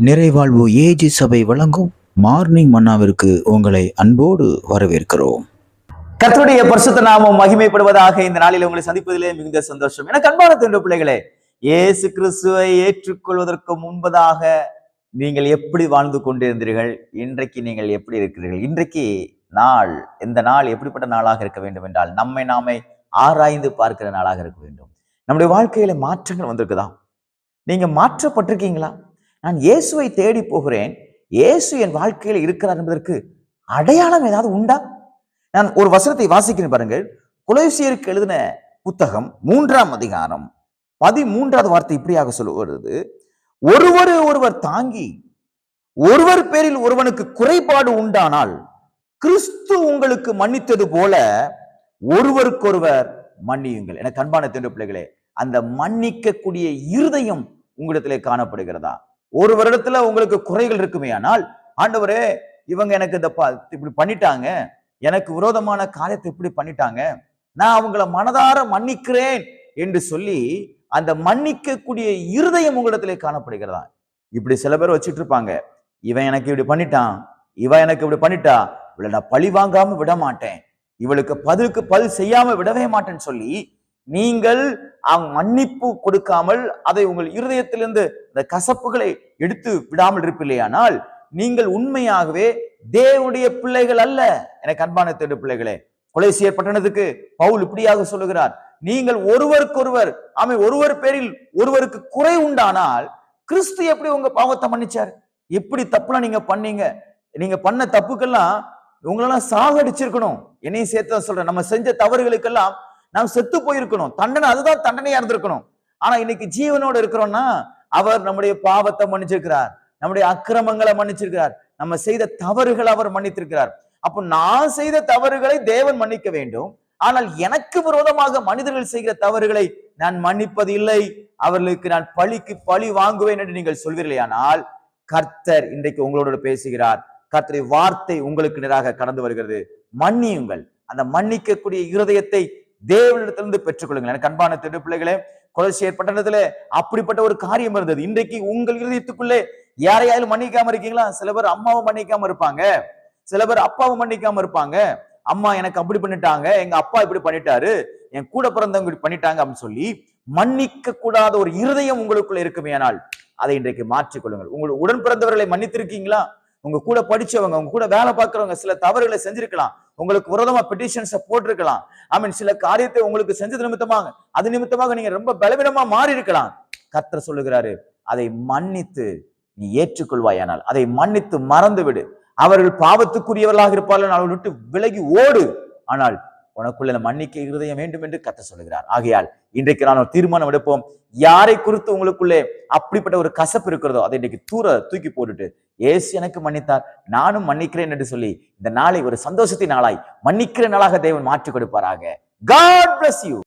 நிறைவாழ்வு AG சபை வழங்கும் morning மன்னாவிற்கு உங்களை அன்போடு வரவேற்கிறோம். கர்த்தருடைய பரிசுத்த நாமம் மகிமைப்படுவதாக. இந்த நாளில் உங்களை சந்திப்பதிலே மிகுந்த சந்தோஷம். எனக்கு அன்பான தேவ பிள்ளைகளே, இயேசு கிறிஸ்துவை ஏற்றுக்கொள்வதற்கு முன்பதாக நீங்கள் எப்படி வாழ்ந்து கொண்டிருந்தீர்கள்? இன்றைக்கு நீங்கள் எப்படி இருக்கிறீர்கள்? இன்றைக்கு இந்த நாள் எப்படிப்பட்ட நாளாக இருக்க வேண்டும் என்றால், நம்மை நாமே ஆராய்ந்து பார்க்கிற நாளாக இருக்க வேண்டும். நம்முடைய வாழ்க்கையில மாற்றங்கள் வந்திருக்குதா? நீங்க மாற்றப்பட்டிருக்கீங்களா? நான் இயேசுவை தேடி போகிறேன், இயேசு என் வாழ்க்கையில் இருக்கிறார் என்பதற்கு அடையாளம் ஏதாவது உண்டா? நான் ஒரு வசனத்தை வாசிக்கிறேன் பாருங்கள். கொலோசியருக்கு எழுதின புத்தகம் 3ஆம் அதிகாரம் 13வது வார்த்தை இப்படியாக சொல்லுவது, ஒருவர் தாங்கி ஒருவர் பேரில் ஒருவனுக்கு குறைபாடு உண்டானால் கிறிஸ்து உங்களுக்கு மன்னித்தது போல ஒருவருக்கொருவர் மன்னியுங்கள். எனக்கு அன்பான தேவ பிள்ளைகளே, அந்த மன்னிக்கக்கூடிய இருதயம் உங்களிடத்திலே காணப்படுகிறதா? ஒரு வருடத்துல உங்களுக்கு குறைகள் இருக்குமே, ஆனால் ஆண்டவரே இவங்க எனக்கு இப்படி பண்ணிட்டாங்க, எனக்கு விரோதமான காரியத்தை இப்படி பண்ணிட்டாங்க, நான் அவங்கள மனதார மன்னிக்கிறேன் என்று சொல்லி அந்த மன்னிக்கக்கூடிய இருதயம் உங்களிடத்திலே காணப்படுகிறதா? இப்படி சில பேர் வச்சுட்டு இருப்பாங்க, இவன் எனக்கு இப்படி பண்ணிட்டான், இவன் எனக்கு இப்படி பண்ணிட்டா, இவளை நான் பழி வாங்காம விட மாட்டேன், இவளுக்கு பதில் செய்யாம விடவே மாட்டேன்னு சொல்லி நீங்கள் மன்னிப்பு கொடுக்காமல் அதை உங்கள் இருதயத்திலிருந்து இந்த கசப்புகளை எடுத்து விடாமல் இருப்பில்லையானால் நீங்கள் உண்மையாகவே தேவனுடைய பிள்ளைகள் அல்ல. எனக்கு அன்பான தேவ பிள்ளைகளே, கொலோசியர் பட்டணத்துக்கு பவுல் இப்படியாக சொல்லுகிறார், நீங்கள் ஒருவருக்கொருவர் ஒருவர் பேரில் ஒருவருக்கு குறை உண்டானால் கிறிஸ்து எப்படி உங்க பாவத்தை மன்னிச்சார்? எப்படி தப்புலாம் நீங்க பண்ணீங்க? நீங்க பண்ண தப்புக்கெல்லாம் உங்களெல்லாம் சாகடிச்சிருக்கணும். என்னையும் சேர்த்து சொல்றேன், நம்ம செஞ்ச தவறுகளுக்கெல்லாம் நாம் செத்து போயிருக்கணும். தண்டனை அதுதான் தண்டனையா இருந்திருக்கணும். ஆனா இன்னைக்கு ஜீவனோடு இருக்கிறோம்னா அவர் நம்முடைய பாவத்தை மன்னிச்சிருக்கிறார், நம்முடைய அக்கிரமங்களை மன்னிச்சிருக்கிறார், நம்ம செய்த தவறுகளை அவர் மன்னித்திருக்கிறார். அப்போ நான் செய்த தவறுகளை தேவன் மன்னிக்க வேண்டும், ஆனால் எனக்கு விரோதமாக மனிதர்கள் செய்கிற தவறுகளை நான் மன்னிப்பது இல்லை, அவர்களுக்கு நான் பழிக்கு பழி வாங்குவேன் என்று நீங்கள் சொல்வீர்களேயானால் கர்த்தர் இன்றைக்கு உங்களோட பேசுகிறார். கர்த்தருடைய வார்த்தை உங்களுக்கு நேராக கடந்து வருகிறது. மன்னியுங்கள். அந்த மன்னிக்கக்கூடிய இருதயத்தை தேவனிடத்திலிருந்து பெற்றுக்கொள்ளுங்கள். எனக்கு அன்பான தேவ பிள்ளைகளே, கொலோசியர் பட்டணத்துல அப்படிப்பட்ட ஒரு காரியம் இருந்தது. இன்றைக்கு உங்கள் இருதயத்துக்குள்ளே யாரையாலும் மன்னிக்காம இருக்கீங்களா? சில பேர் அம்மாவை மன்னிக்காம இருப்பாங்க, சில பேர் அப்பாவை மன்னிக்காம இருப்பாங்க. அம்மா எனக்கு அப்படி பண்ணிட்டாங்க, எங்க அப்பா இப்படி பண்ணிட்டாரு, என் கூட பிறந்தவங்க இப்படி பண்ணிட்டாங்க அப்படின்னு சொல்லி மன்னிக்க கூடாத ஒரு இருதயம் உங்களுக்குள்ள இருக்குமே, ஆனால் அதை இன்றைக்கு மாற்றிக்கொள்ளுங்கள். உங்கள் உடன் பிறந்தவர்களை மன்னித்திருக்கீங்களா? உங்க கூட படிச்சவங்க, உங்க கூட வேலை பார்க்கிறவங்க சில தவறுகளை செஞ்சிருக்கலாம், உங்களுக்கு விரோதமா பெட்டிஷன்ஸை போட்டிருக்கலாம், சில காரியத்தை உங்களுக்கு செஞ்சது நிமித்தமாக நீங்க ரொம்ப பலவீனமா மாறி இருக்கலாம். கர்த்தர் சொல்லுகிறாரு, அதை மன்னித்து நீ ஏற்றுக்கொள்வாயானால், அதை மன்னித்து மறந்து விடு. அவர்கள் பாவத்துக்குரியவர்களாக இருப்பார்கள், அவர்கள் விட்டு விலகி ஓடு, ஆனால் உனக்குள்ள மன்னிக்க இருதயம் வேண்டும் என்று கர்த்தர் சொல்லுகிறார். ஆகையால் இன்றைக்கு நான் ஒரு தீர்மானம் எடுப்போம். யாரை குறித்து உங்களுக்குள்ளே அப்படிப்பட்ட ஒரு கசப்பு இருக்கிறதோ அதை இன்றைக்கு தூக்கி போட்டுட்டு, ஏசு எனக்கு மன்னித்தார், நானும் மன்னிக்கிறேன் என்று சொல்லி இந்த நாளை ஒரு சந்தோஷத்தின் நாளாய் மன்னிக்கிற நாளாக தேவன் மாற்றி கொடுப்பாராக. God bless you.